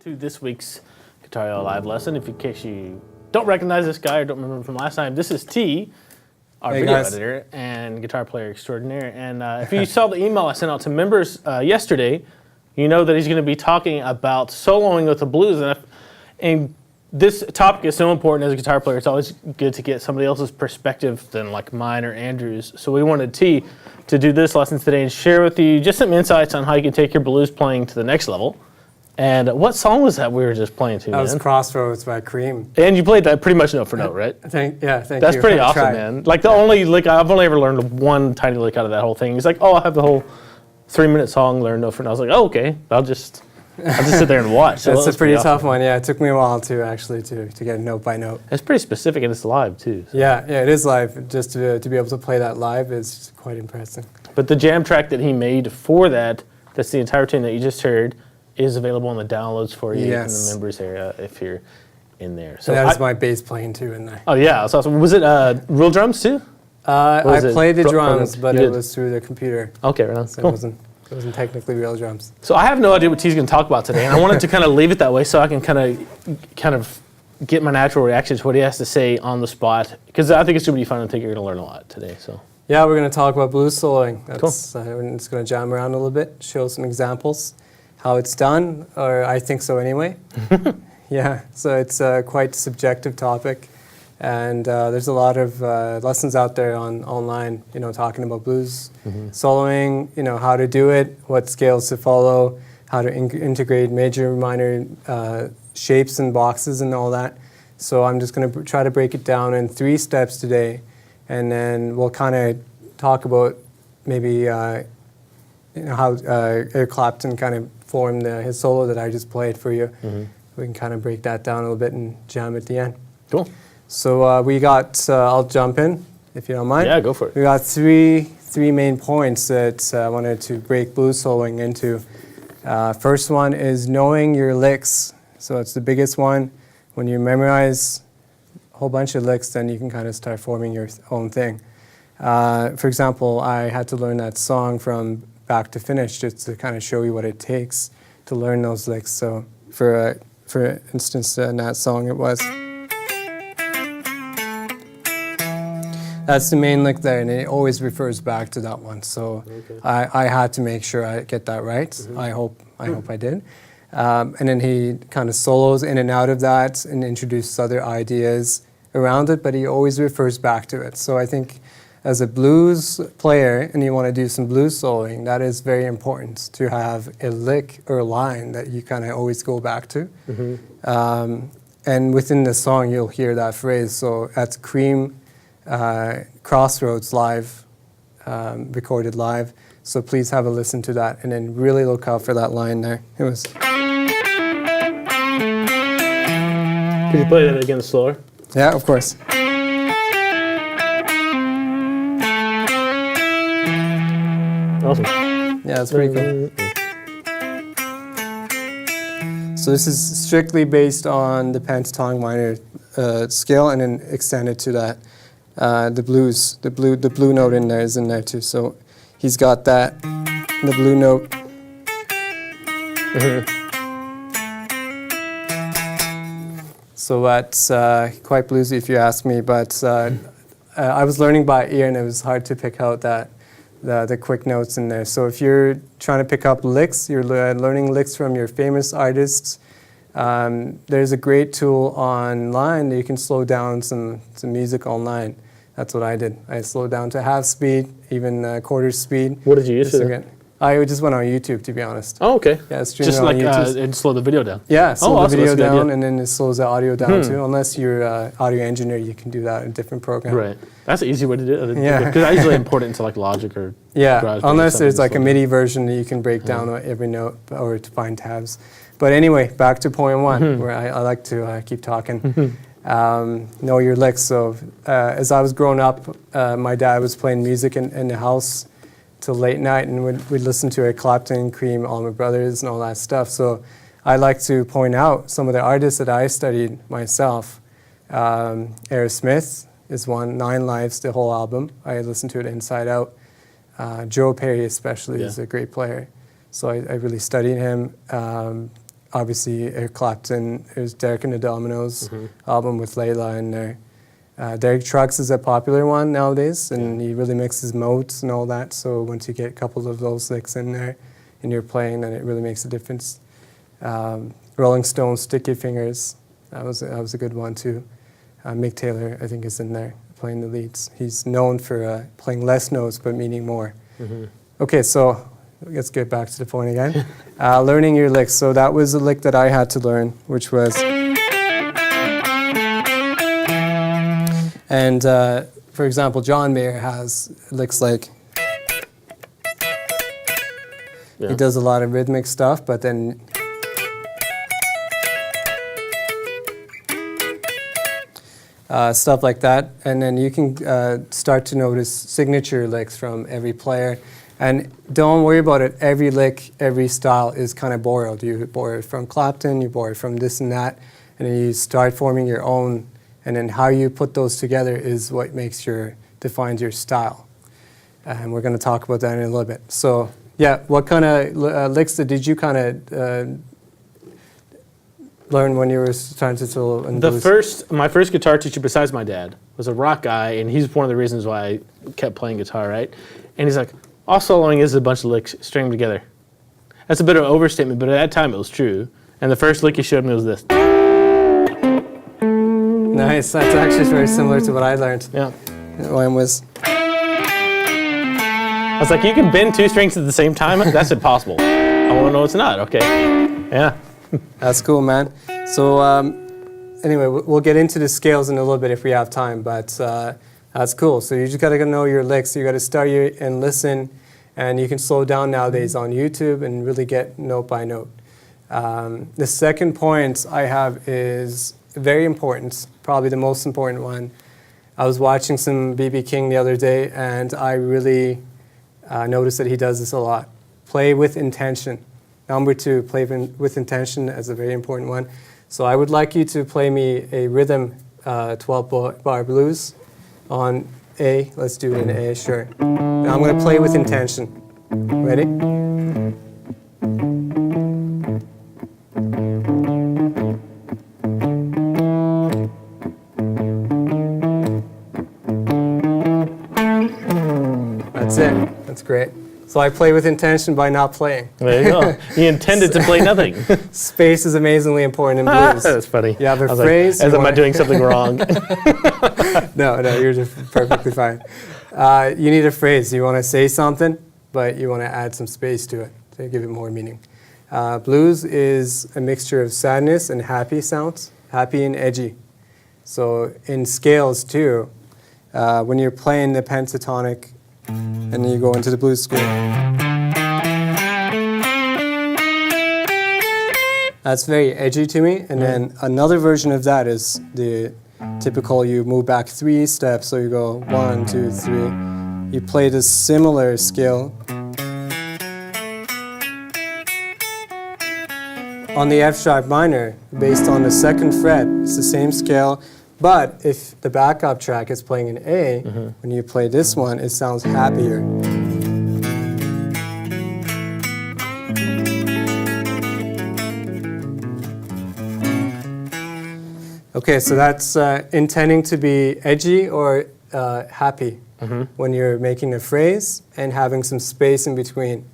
to this week's Guitareo live lesson. If in case you don't recognize this guy or don't remember him from last time, this is T, our video editor and guitar player extraordinaire. And if you saw the email I sent out to members yesterday, you know that he's going to be talking about soloing with the blues. And this topic is so important as a guitar player. It's always good to get somebody else's perspective than like mine or Andrew's. So we wanted T to do this lesson today and share with you just some insights on how you can take your blues playing to the next level. And what song was that we were just playing to, That was Crossroads by Cream. And you played that pretty much note for note, right? Thank you. That's pretty awesome, man. Like the only lick, I've only ever learned one tiny lick out of that whole thing. He's like, oh, I have the whole 3-minute song learned note for note. I was like, oh, okay, I'll just sit there and watch. So That's a pretty tough one. Yeah, it took me a while to actually to get note by note. It's pretty specific and it's live too. So. Yeah, it is live. Just to be able to play that live is quite impressive. But the jam track that he made for that, that's the entire tune that you just heard, is available on the downloads for you in the members area if you're in there. So that was my bass playing too in there. Oh yeah, that's awesome. Was it real drums too? I played the drums, but it was through the computer. Okay, right on. So Cool. it wasn't technically real drums. So I have no idea what T's going to talk about today, and I wanted to kind of leave it that way so I can kind of get my natural reaction to what he has to say on the spot, because I think it's going to be fun. I think you're going to learn a lot today. So yeah, we're going to talk about blues soloing. Cool. We're just going to jam around a little bit, show some examples, how it's done, or I think so anyway. Yeah, so it's a quite subjective topic, and there's a lot of lessons out there online, talking about blues soloing, how to do it, what scales to follow, how to integrate major, minor shapes and boxes and all that. So I'm just going to try to break it down in 3 steps today, and then we'll kind of talk about maybe how Eric Clapton kind of formed his solo that I just played for you. We can kind of break that down a little bit and jam at the end. Cool. So we got, I'll jump in if you don't mind. Yeah, go for it. We got three main points that I wanted to break blues soloing into. First one is knowing your licks. So it's the biggest one. When you memorize a whole bunch of licks, then you can kind of start forming your own thing. For example, I had to learn that song from back to finish just to kind of show you what it takes to learn those licks. So for instance, in that song it was. That's the main lick there, and it always refers back to that one. So I had to make sure I get that right. I hope I did. And then he kind of solos in and out of that and introduces other ideas around it, but he always refers back to it. So I think as a blues player and you want to do some blues soloing, that is very important to have a lick or a line that you kind of always go back to. And within the song, you'll hear that phrase. So that's Cream, Crossroads live, recorded live. So please have a listen to that and then really look out for that line there. It was. Could you play that again slower? Yeah, of course. Awesome. Yeah, that's pretty cool. So this is strictly based on the pentatonic minor scale, and then extended to that. The blues, the blue note in there is in there too. So he's got that, the blue note. So that's quite bluesy if you ask me, but I was learning by ear and it was hard to pick out the quick notes in there. So if you're trying to pick up licks, you're learning licks from your famous artists, there's a great tool online that you can slow down some music online. That's what I did. I slowed down to half speed, even quarter speed. What did you use? I just went on YouTube, to be honest. Oh, okay. Yeah, just like and slow the video down. Yeah, slow the video down, idea. And then it slows the audio down too. Unless you're an audio engineer, you can do that in a different program. Right. That's an easy way to do it. Yeah. Because I usually import it into like Logic or GarageBand, unless there's like a MIDI version that you can break down every note or to find tabs. But anyway, back to point 1, where I like to keep talking. Know your licks. So as I was growing up, my dad was playing music in the house till late night, and we'd listen to Eric Clapton, Cream, Allman Brothers, and all that stuff. So I like to point out some of the artists that I studied myself. Aerosmith is one, 9 Lives, the whole album. I listened to it inside out. Joe Perry especially is a great player. So I really studied him. obviously Eric Clapton, there's Derek and the Dominoes album with Layla in there. Derek Trucks is a popular one nowadays, and he really mixes modes and all that. So once you get a couple of those licks in there and you're playing, then it really makes a difference. Rolling Stones, Sticky Fingers, that was a good one too. Mick Taylor, I think, is in there playing the leads. He's known for playing less notes but meaning more. Okay, so let's get back to the point again. Learning your licks. So that was a lick that I had to learn, which was... And for example, John Mayer has licks like... He does a lot of rhythmic stuff, but then... stuff like that. And then you can start to notice signature licks from every player. And don't worry about it. Every lick, every style is kind of borrowed. You borrow it from Clapton, you borrow it from this and that, and then you start forming your own. And then how you put those together is what defines your style. And we're going to talk about that in a little bit. So, yeah, what kind of licks did you kind of learn when you were trying to solo? My first guitar teacher besides my dad was a rock guy, and he's one of the reasons why I kept playing guitar, right? And he's like, all soloing is a bunch of licks stringed together. That's a bit of an overstatement, but at that time it was true. And the first lick he showed me was this. Nice. That's actually very similar to what I learned. Yeah. Mine was... I was like, you can bend two strings at the same time? That's impossible. I want to know it's not. Okay. Yeah. That's cool, man. So anyway, we'll get into the scales in a little bit if we have time, but that's cool. So you just got to know your licks. You got to start and listen, and you can slow down nowadays on YouTube and really get note by note. The second point I have is very important, probably the most important one. I was watching some B.B. King the other day, and I really noticed that he does this a lot. Play with intention. Number 2, play with intention as a very important one. So I would like you to play me a rhythm 12-bar blues on A. Let's do it in A, sure. Now I'm going to play with intention. Ready? That's it. That's great. So I play with intention by not playing. There you go. You intended to play nothing. Space is amazingly important in blues. That's funny. You have a phrase. Like, am I doing something wrong? No, you're just perfectly fine. You need a phrase. You want to say something, but you want to add some space to it to give it more meaning. Blues is a mixture of sadness and happy sounds, happy and edgy. So in scales too, when you're playing the pentatonic, and then you go into the blues scale. That's very edgy to me. And then another version of that is the typical, you move back 3 steps, so you go 1, 2, 3. You play this similar scale on the F sharp minor, based on the 2nd fret. It's the same scale. But if the backup track is playing in A, when you play this one, it sounds happier. Okay, so that's intending to be edgy or happy when you're making a phrase, and having some space in between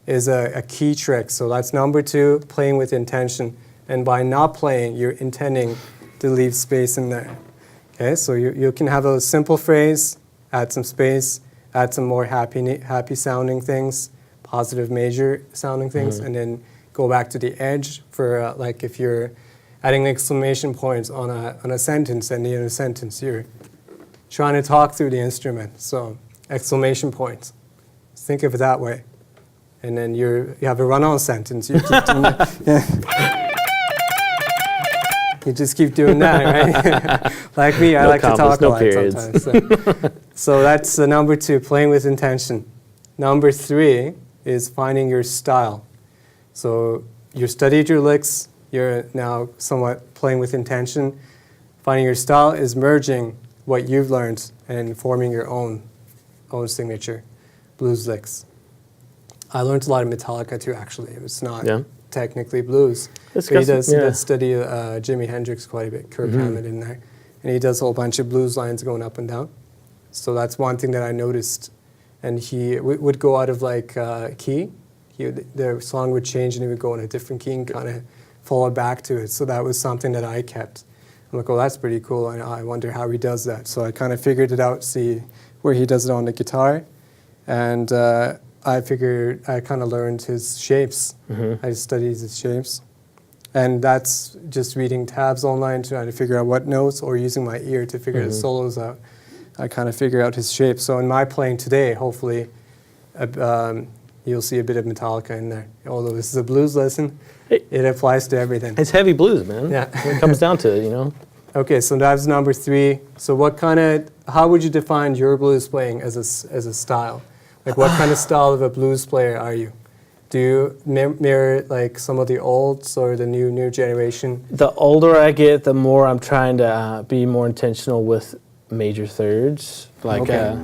is a key trick. So that's number 2, playing with intention. And by not playing, you're intending to leave space in there. Okay, so you can have a simple phrase, add some space, add some more happy sounding things, positive major sounding things, and then go back to the edge for like if you're adding exclamation points on a sentence, and in a sentence you're trying to talk through the instrument. So exclamation points. Think of it that way. And then you have a run-on sentence. You keep doing that. You just keep doing that, right? Like me, I like to talk a lot sometimes. So that's number 2, playing with intention. Number 3 is finding your style. So you studied your licks, you're now somewhat playing with intention. Finding your style is merging what you've learned and forming your own signature blues licks. I learned a lot of Metallica too, actually. It's not technically blues. It's But he got some- does study Jimi Hendrix quite a bit, Kirk Hammett in there. And he does a whole bunch of blues lines going up and down. So that's one thing that I noticed. And he would go out of like key. The song would change and he would go in a different key and kind of fall back to it. So that was something that I kept. I'm like, oh, that's pretty cool. And I wonder how he does that. So I kind of figured it out, see where he does it on the guitar. And I kind of learned his shapes. I studied his shapes. And that's just reading tabs online, trying to figure out what notes, or using my ear to figure the solos out. I kind of figure out his shape. So in my playing today, hopefully, you'll see a bit of Metallica in there. Although this is a blues lesson, it applies to everything. It's heavy blues, man. Yeah. When it comes down to it, you know. Okay, so that's number 3. So how would you define your blues playing as a style? Like what kind of style of a blues player are you? Do you mirror like some of the olds or the new generation? The older I get, the more I'm trying to be more intentional with major thirds, like Yeah.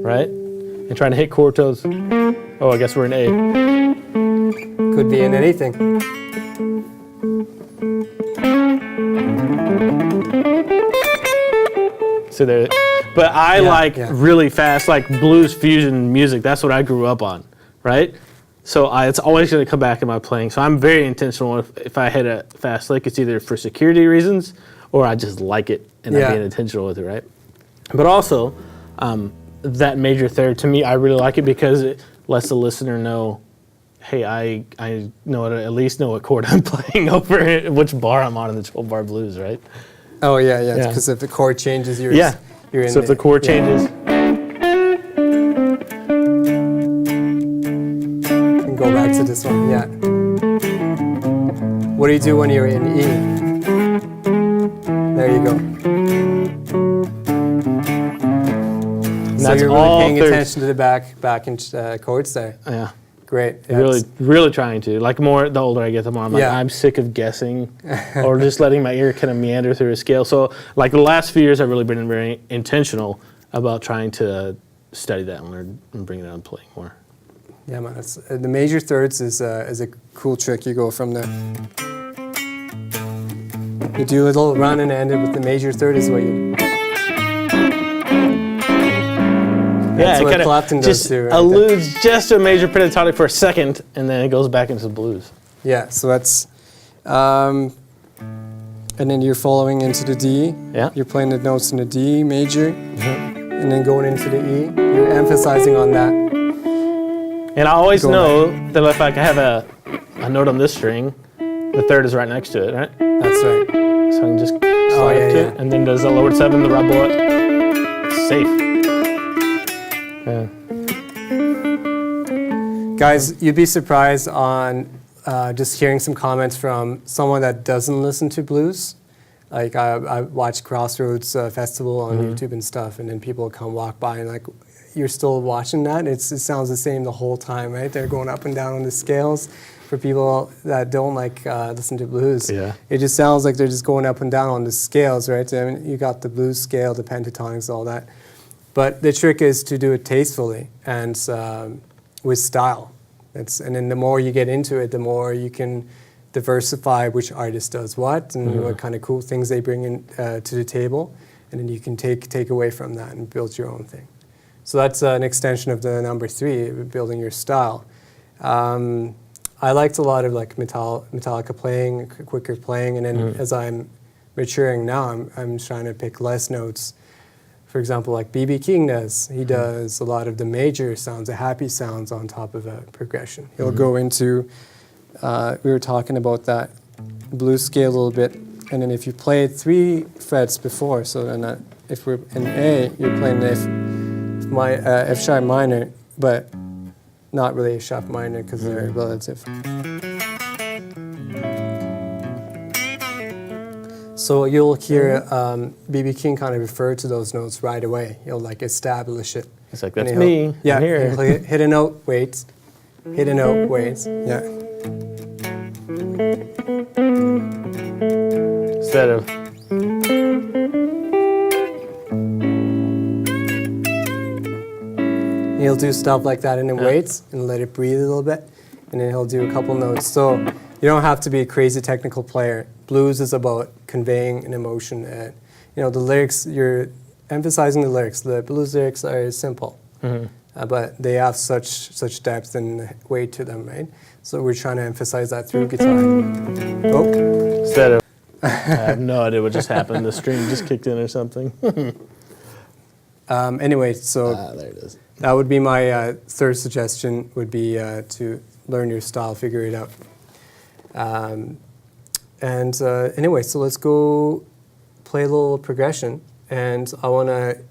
right, and trying to hit chord tones. Oh, I guess we're in A. Could be in anything. So there, but I like really fast, like blues fusion music. That's what I grew up on, right? So it's always going to come back in my playing. So I'm very intentional. If I hit a fast lick, it's either for security reasons or I just like it and I'm being intentional with it, right? But also, that major third, to me, I really like it because it lets the listener know, hey, I know at least know what chord I'm playing over it, which bar I'm on in the 12-bar blues, right? Oh yeah. Because if the chord changes, you're in. So if the chord changes, and go back to this one. Yeah. What do you do when you're in E? There you go. So that's you're really all paying thirds. attention to the back chords there. Yeah. Great. Yeah, Really trying to. Like the older I get, the more I'm like, I'm sick of guessing or just letting my ear kind of meander through a scale. So like the last few years, I've really been very intentional about trying to study that one and bring it out and playing more. Yeah, man. The major thirds is a cool trick. You go from the... You do a little run and end it with the major third is what you... That's what Clapton does too. Right? Alludes just to a major pentatonic for a second, and then it goes back into the blues. Yeah, so that's, and then you're following into the D. Yeah. You're playing the notes in the D major, and then going into the E. You're emphasizing on that. And I always know that if I have a note on this string, the third is right next to it, right? That's right. So I can just slide up to it, and then does the lowered 7, the rub bullet. It's safe. Yeah. Guys, you'd be surprised on just hearing some comments from someone that doesn't listen to blues. Like I watch Crossroads Festival on YouTube and stuff, and then people come walk by and like, you're still watching that? It sounds the same the whole time, right? They're going up and down on the scales. For people that don't like listen to blues, it just sounds like they're just going up and down on the scales, right? I mean, you got the blues scale, the pentatonics, all that. But the trick is to do it tastefully and with style. And then the more you get into it, the more you can diversify which artist does what and what kind of cool things they bring in to the table. And then you can take away from that and build your own thing. So that's an extension of the number 3, building your style. I liked a lot of like Metallica playing, quicker playing, and then as I'm maturing now, I'm trying to pick less notes. For example, like B.B. King does. He does a lot of the major sounds, the happy sounds on top of a progression. He'll go into, we were talking about that blues scale a little bit, and then if you play 3 frets before, so then if we're in A, you're playing F sharp minor, but not really a sharp minor because they're relative. So you'll hear B.B. King kind of refer to those notes right away. He'll like establish it. It's like, that's me. Yeah, I'm here. He'll hit a note, wait. Hit a note, wait. Yeah. Instead of... He'll do stuff like that and then waits and let it breathe a little bit. and then he'll do a couple notes. So you don't have to be a crazy technical player. Blues is about conveying an emotion, and the lyrics, you're emphasizing the lyrics. The blues lyrics are simple, but they have such depth and weight to them, right? So we're trying to emphasize that through guitar. Oh. Instead of, I have no idea what just happened. The stream just kicked in or something. Anyway, so there it is. that would be my third suggestion, would be to learn your style, figure it out. Anyway, so let's go play a little progression. And I want to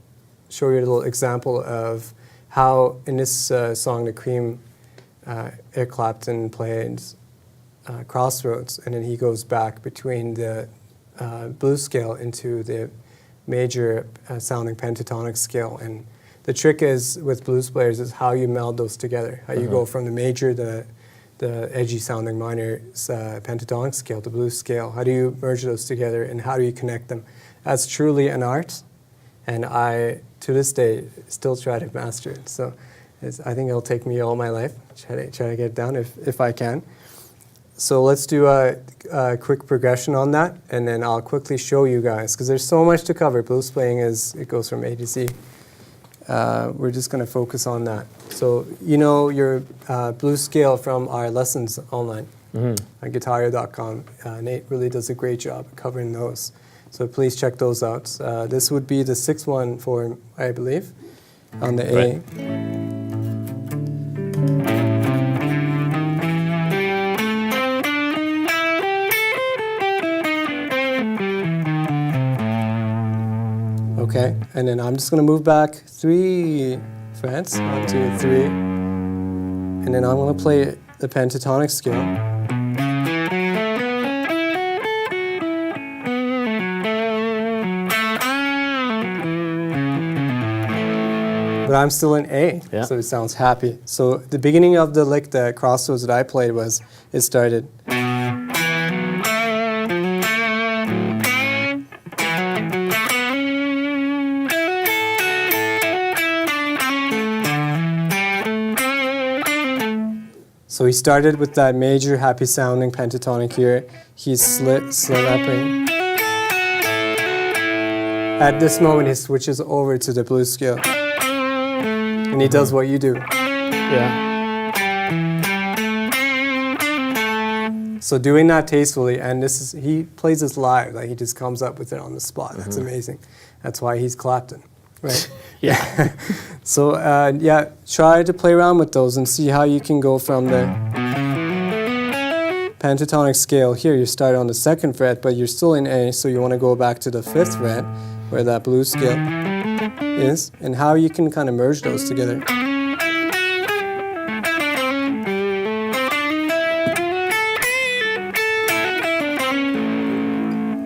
show you a little example of how in this song, The Cream, Eric Clapton played Crossroads, and then he goes back between the blues scale into the major sounding pentatonic scale. And the trick is with blues players is how you meld those together, how you go from the major, the edgy sounding minor pentatonic scale, the blues scale. How do you merge those together, and how do you connect them? That's truly an art, and I, to this day, still try to master it. So I think it'll take me all my life, try to get it down if I can. So let's do a quick progression on that, and then I'll quickly show you guys, because there's so much to cover. Blues playing it goes from A to Z. We're just going to focus on that. So your blues scale from our lessons online on Guitareo.com. Nate really does a great job covering those. So please check those out. This would be the 6-1 form, I believe, on the A. Okay, and then I'm just going to move back 3 frets, 1, 2, 3, and then I'm going to play the pentatonic scale. But I'm still in A, so it sounds happy. So the beginning of the lick, the Crossroads that I played it started. So he started with that major happy sounding pentatonic here. He's slit upping. At this moment he switches over to the blues scale. And he does what you do. Yeah. So doing that tastefully, and he plays this live, like he just comes up with it on the spot. That's amazing. That's why he's Clapton, right? Yeah. So try to play around with those and see how you can go from the pentatonic scale here. You start on the 2nd fret, but you're still in A, so you want to go back to the 5th fret, where that blues scale is, and how you can kind of merge those together.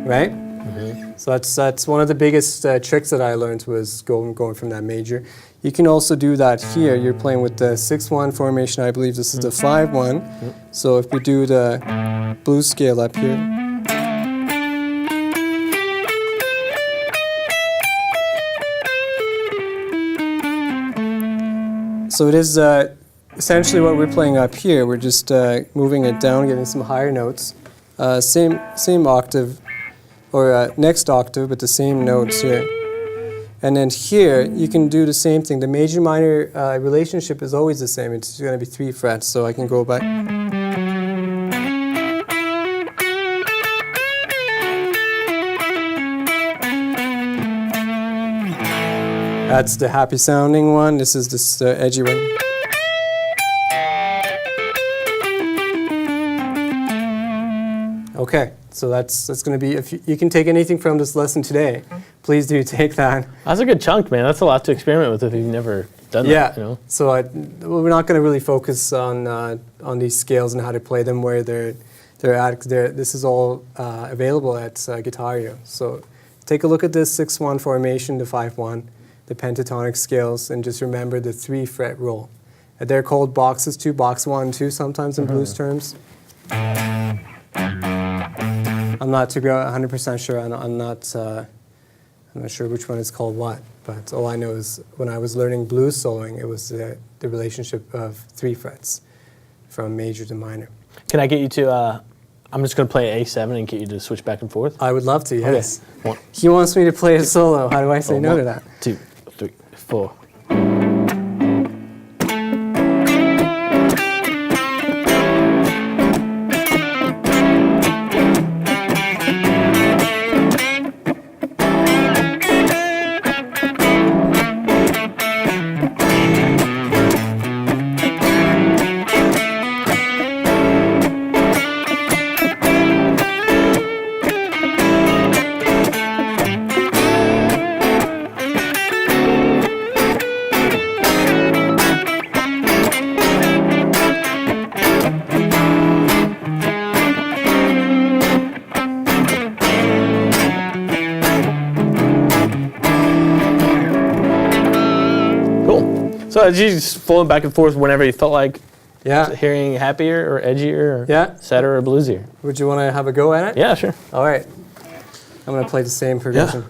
Right? So that's one of the biggest tricks that I learned, was going from that major. You can also do that here. You're playing with the 6-1 formation. I believe this is the 5-1. So if we do the blues scale up here. So it is essentially what we're playing up here. We're just moving it down, getting some higher notes. Same octave, or next octave, but the same notes here. And then here, you can do the same thing. The major-minor relationship is always the same. It's going to be 3 frets, so I can go back. That's the happy sounding one. This is this edgy one. Okay, so that's going to be, if you can take anything from this lesson today, please do take that. That's a good chunk, man. That's a lot to experiment with if you've never done that. So we're not going to really focus on these scales and how to play them, where they're at. This is all available at Guitareo. So take a look at this 6-1 formation, the 5-1, the pentatonic scales, and just remember the 3 fret rule. They're called boxes too, box 1 and 2 sometimes in blues terms. I'm not 100% sure. I'm not sure which one is called what. But all I know is when I was learning blues soloing, it was the relationship of 3 frets. from major to minor. Can I get you to? I'm just going to play A7 and get you to switch back and forth. I would love to. Yes. Okay. He wants me to play a solo. How do I say no to that? 2, 3, 4. So did you just flowing back and forth whenever you felt like hearing happier or edgier or sadder or bluesier? Would you want to have a go at it? Yeah, sure. All right. I'm going to play the same progression.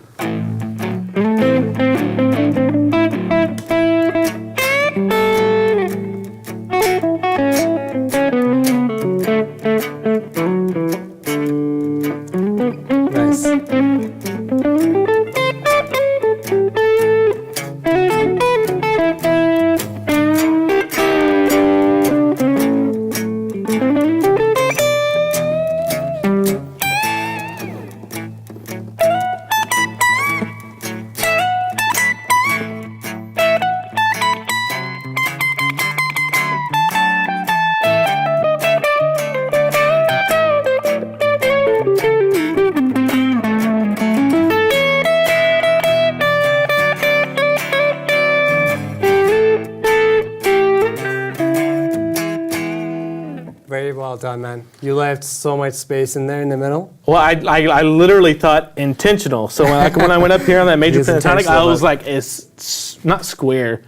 Very well done, man. You left so much space in there in the middle. Well, I literally thought intentional. So when I went up here on that major pentatonic, I was like, it's not square,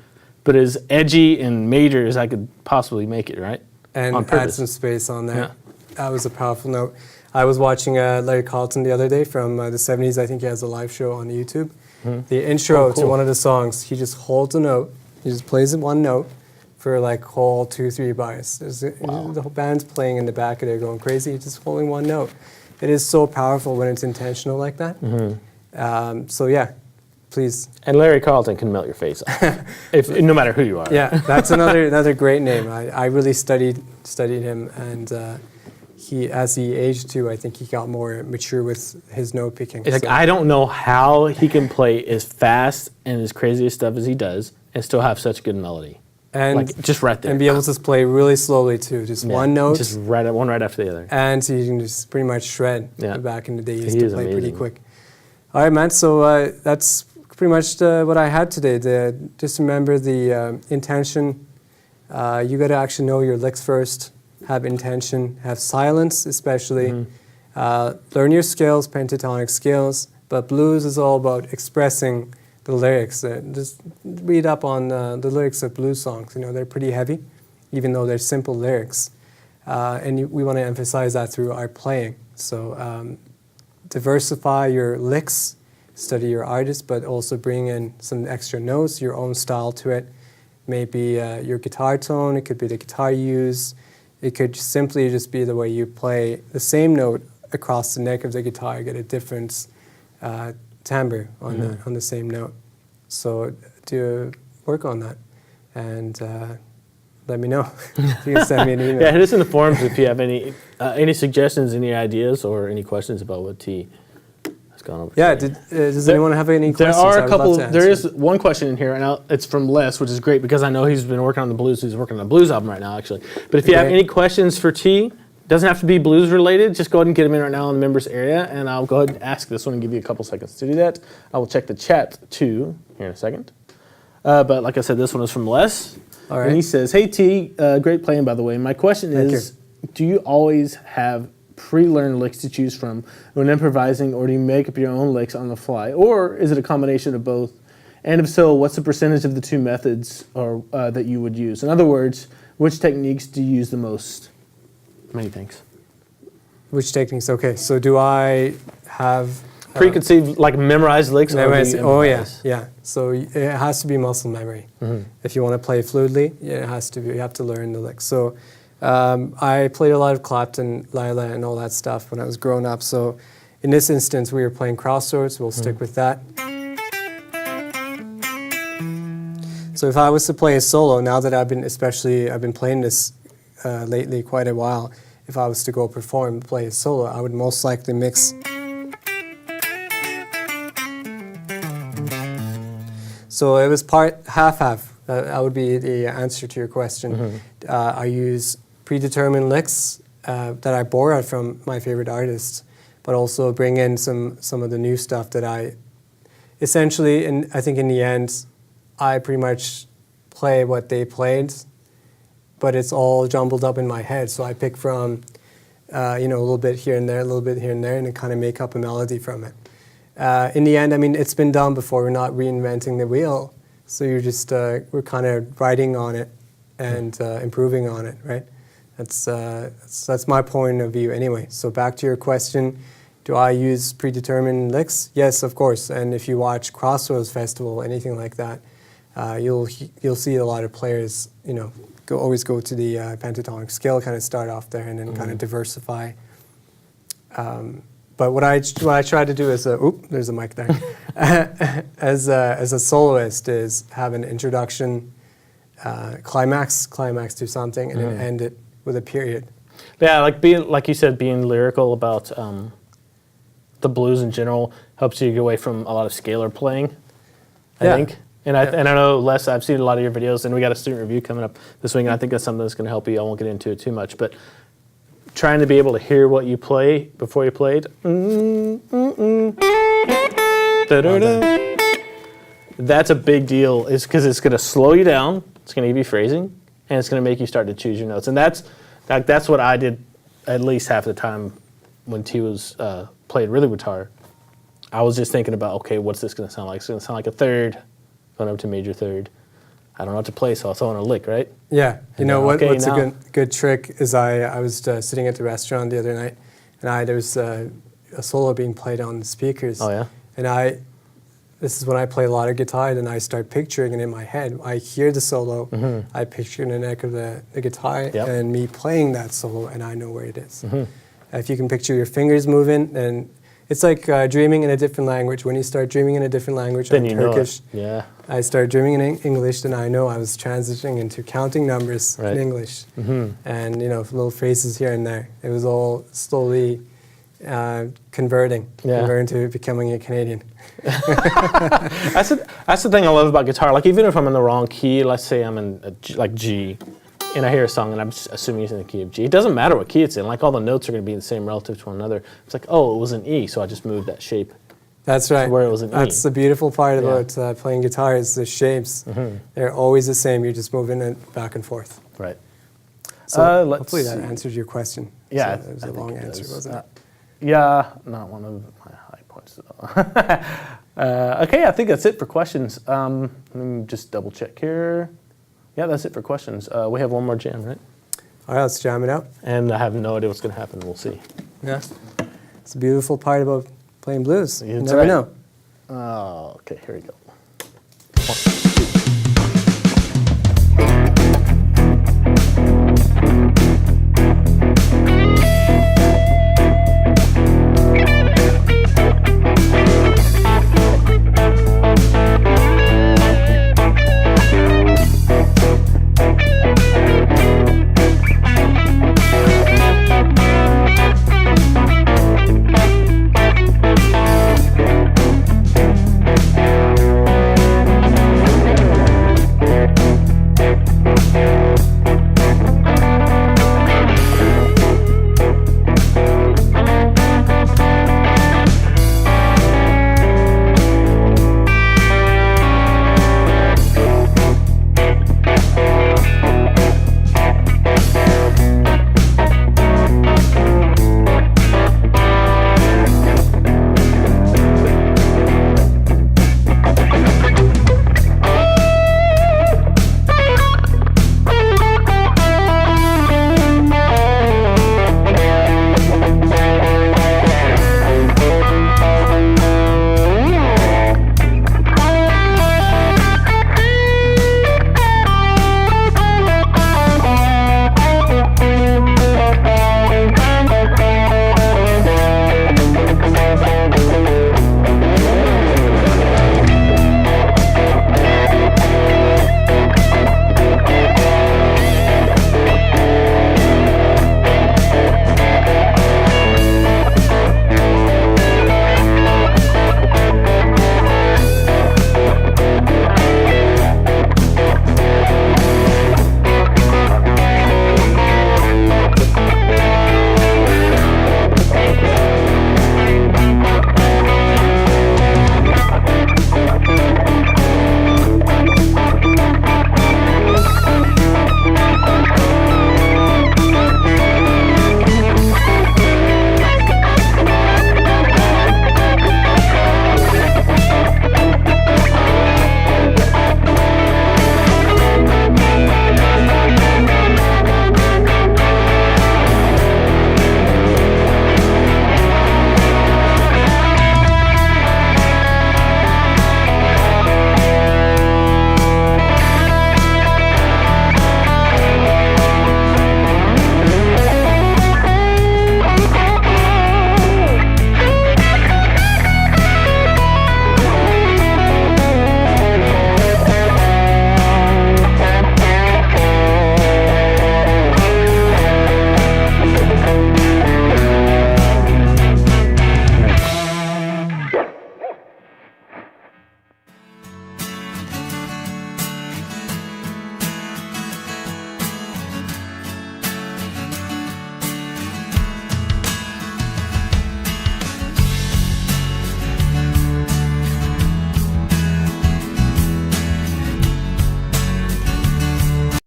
but as edgy and major as I could possibly make it, right? And add some space on there. Yeah. That was a powerful note. I was watching Larry Carlton the other day from the 70s. I think he has a live show on YouTube. Mm-hmm. The intro to one of the songs, he just holds a note. He just plays one note for like whole 2-3 bars. The whole band's playing in the back of there going crazy, just holding one note. It is so powerful when it's intentional like that. Mm-hmm. So yeah, please. And Larry Carlton can melt your face off, no matter who you are. Yeah, that's another great name. I really studied him, and as he aged too, I think he got more mature with his note picking. It's like, I don't know how he can play as fast and as crazy as stuff as he does and still have such good melody. And like just right there. And be able to play really slowly too, just one note. Just one right after the other. And so you can just pretty much shred. Back in the day, he used to play pretty quick. All right, man, so that's pretty much what I had today. Just remember the intention. You got to actually know your licks first, have intention, have silence especially. Learn your scales, pentatonic scales, but blues is all about expressing the lyrics. Just read up on the lyrics of blues songs. You know, they're pretty heavy, even though they're simple lyrics. And we want to emphasize that through our playing. So diversify your licks, study your artist, but also bring in some extra notes, your own style to it. Maybe your guitar tone, it could be the guitar you use. It could simply just be the way you play the same note across the neck of the guitar, get a different timbre on the same note. So do work on that, and let me know. You can send me an email. Yeah, hit us in the forums if you have any suggestions, any ideas, or any questions about what T has gone over. Yeah, does anyone have any questions? There are a couple. There is one question in here, and it's from Les, which is great because I know he's been working on the blues. He's working on a blues album right now, actually. But if you have any questions for T, doesn't have to be blues related. Just go ahead and get them in right now in the members area, and I'll go ahead and ask this one and give you a couple seconds to do that. I will check the chat too here in a second. But like I said, this one is from Les. All right. And he says, "Hey T, great playing by the way. My question is, do you always have pre-learned licks to choose from when improvising, or do you make up your own licks on the fly, or is it a combination of both? And if so, what's the percentage of the two methods or that you would use? In other words, which techniques do you use the most?" Many thanks. Which techniques? Okay, so do I have preconceived, like memorized licks? Yeah. So it has to be muscle memory. Mm-hmm. If you want to play fluidly, you have to learn the licks. So I played a lot of Clapton, Lila, and all that stuff when I was growing up. So in this instance, we were playing crossroads. We'll stick with that. So if I was to play a solo, now that I've been playing this lately quite a while, if I was to go perform, play a solo, I would most likely mix. So it was half-half. That would be the answer to your question. I use predetermined licks that I borrowed from my favorite artists, but also bring in some of the new stuff that I essentially, and I think in the end, I pretty much play what they played, but it's all jumbled up in my head. So I pick from, a little bit here and there, a little bit here and there, and then kind of make up a melody from it. In the end, I mean, it's been done before. We're not reinventing the wheel. So you're just, we're kind of writing on it and improving on it, right? That's my point of view anyway. So back to your question, do I use predetermined licks? Yes, of course. And if you watch Crossroads Festival, anything like that, you'll see a lot of players, always go to the pentatonic scale, kind of start off there, and then kind of diversify. But what I try to do as there's a mic there, as a soloist is have an introduction, climax to something, and then end it with a period. Yeah, like you said, being lyrical about the blues in general helps you get away from a lot of scalar playing, I think. And I know, Les, I've seen a lot of your videos, and we got a student review coming up this week, and I think that's something that's going to help you. I won't get into it too much, but trying to be able to hear what you play before you played. That's a big deal, is because it's going to slow you down, it's going to give you phrasing, and it's going to make you start to choose your notes. And that's what I did at least half the time when T was played rhythm guitar. I was just thinking about, okay, what's this going to sound like? It's going to sound like a third, going up to major third. I don't know what to play, so I'll throw in a lick, right? Yeah. What's a good trick is I was sitting at the restaurant the other night, and there was a solo being played on the speakers. Oh, yeah? And this is when I play a lot of guitar, and I start picturing it in my head. I hear the solo, I picture the neck of the guitar, and me playing that solo, and I know where it is. If you can picture your fingers moving, then it's like dreaming in a different language. When you start dreaming in a different language, then I'm Turkish. Yeah. I started dreaming in English, then I know I was transitioning into counting numbers in English. And, little phrases here and there. It was all slowly converting to becoming a Canadian. That's the thing I love about guitar. Like, even if I'm in the wrong key, let's say I'm in G, and I hear a song and I'm just assuming it's in the key of G. It doesn't matter what key it's in. Like, all the notes are going to be the same relative to one another. It's like, oh, it was an E, so I just moved that shape. That's right. Where it was an That's the beautiful part about playing guitar is the shapes. They're always the same. You're just moving it back and forth. Right. So hopefully that answers your question. Yeah. So it was a long answer, wasn't it? Yeah, not one of my high points though. Okay, I think that's it for questions. Let me just double check here. Yeah, that's it for questions. We have one more jam, right? All right, let's jam it out. And I have no idea what's going to happen. We'll see. Yeah. It's a beautiful part about playing blues. You That's never know. Oh, okay, here we go.